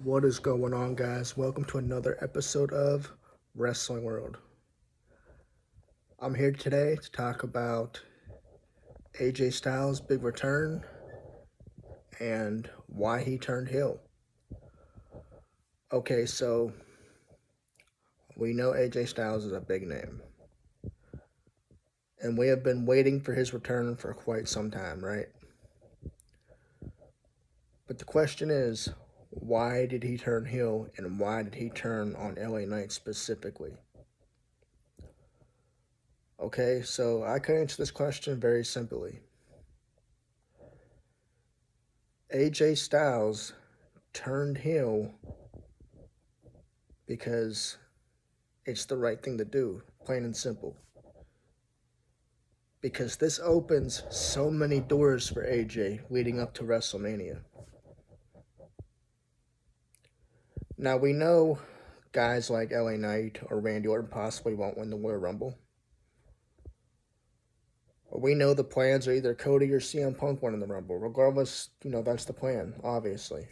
What is going on, guys? Welcome to another episode of Wrestling World. I'm here today to talk about AJ Styles' big return and why he turned heel. Okay, so we know AJ Styles is a big name, and we have been waiting for his return for quite some time, right? But the question is, why did he turn heel, and why did he turn on LA Knight specifically? Okay, so I can answer this question very simply. AJ Styles turned heel because it's the right thing to do, plain and simple. Because this opens so many doors for AJ leading up to WrestleMania. Now we know guys like LA Knight or Randy Orton possibly won't win the Royal Rumble. We know the plans are either Cody or CM Punk winning the Rumble. Regardless, that's the plan, obviously.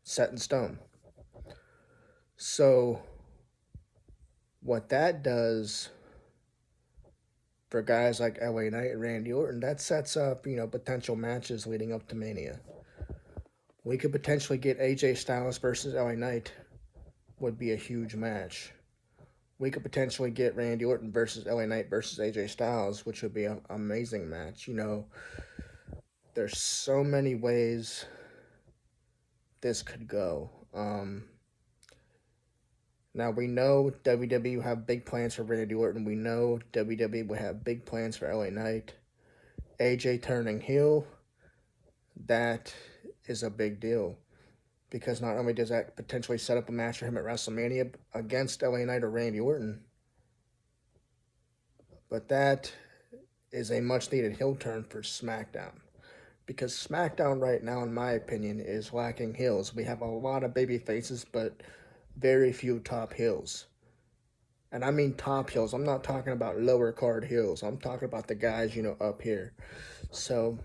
Set in stone. So, what that does for guys like LA Knight and Randy Orton, that sets up, potential matches leading up to Mania. We could potentially get AJ Styles versus LA Knight, would be a huge match. We could potentially get Randy Orton versus LA Knight versus AJ Styles, which would be an amazing match. There's so many ways this could go. Now we know WWE have big plans for Randy Orton. We know WWE will have big plans for LA Knight. AJ turning heel, that is a big deal. Because not only does that potentially set up a match for him at WrestleMania against LA Knight or Randy Orton, but that is a much needed heel turn for SmackDown. Because SmackDown right now, in my opinion, is lacking heels. We have a lot of baby faces, but very few top heels. And I mean top heels. I'm not talking about lower card heels. I'm talking about the guys, up here. So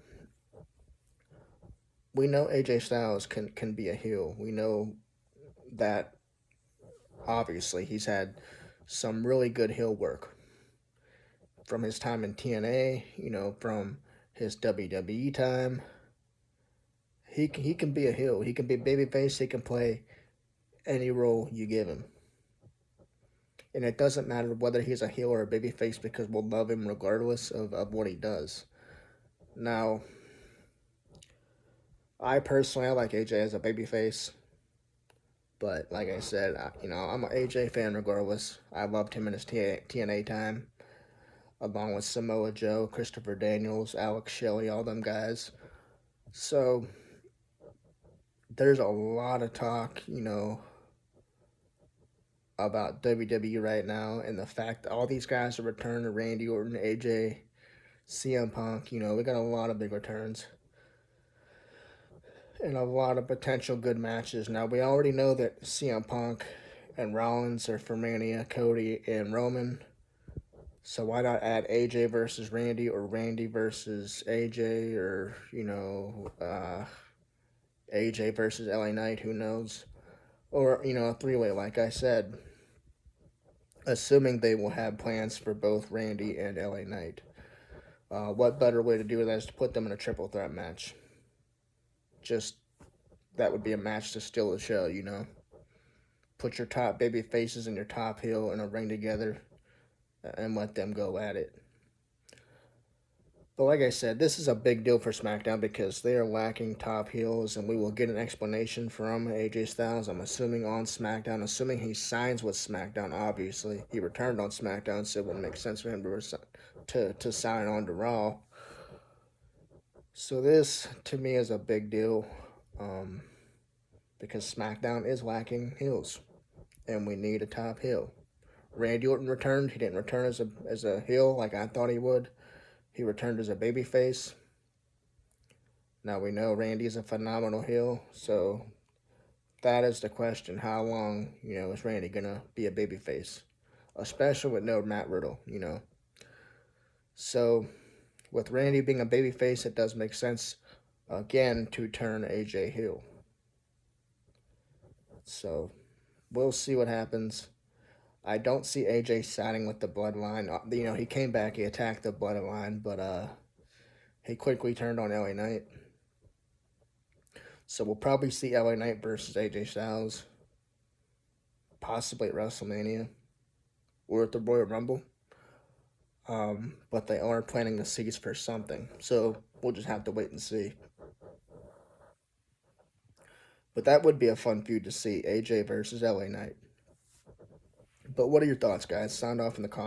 we know AJ Styles can be a heel. We know that obviously he's had some really good heel work from his time in TNA, from his WWE time. He can be a heel. He can be babyface. He can play any role you give him. And it doesn't matter whether he's a heel or a babyface because we'll love him regardless of what he does. Now, I like AJ as a babyface. But like I said, I'm an AJ fan regardless. I loved him in his TNA time, along with Samoa Joe, Christopher Daniels, Alex Shelley, all them guys. So there's a lot of talk, about WWE right now and the fact that all these guys are returning, Randy Orton, AJ, CM Punk. We got a lot of big returns and a lot of potential good matches. Now, we already know that CM Punk and Rollins are for Mania, Cody and Roman. So why not add AJ versus Randy or Randy versus AJ or, AJ versus LA Knight, who knows? Or, a three-way, like I said, assuming they will have plans for both Randy and LA Knight. What better way to do that is to put them in a triple threat match? Just that would be a match to steal the show, Put your top baby faces and your top heel in a ring together and let them go at it. But like I said, this is a big deal for SmackDown because they are lacking top heels, and we will get an explanation from AJ Styles. I'm assuming on SmackDown, assuming he signs with SmackDown. Obviously, he returned on SmackDown, so it wouldn't make sense for him to sign on to Raw. So this, to me, is a big deal um, because SmackDown is lacking heels, and we need a top heel. Randy Orton returned. He didn't return as a heel like I thought he would. He returned as a babyface. Now we know Randy is a phenomenal heel, so that is the question. How long, is Randy gonna be a babyface? Especially with no Matt Riddle. So with Randy being a babyface, it does make sense again to turn AJ heel. So we'll see what happens. I don't see AJ signing with the Bloodline. He came back, he attacked the Bloodline, but he quickly turned on LA Knight. So we'll probably see LA Knight versus AJ Styles, possibly at WrestleMania or at the Royal Rumble. But they are planting the seeds for something. So we'll just have to wait and see. But that would be a fun feud to see, AJ versus LA Knight. But what are your thoughts, guys? Sound off in the comments.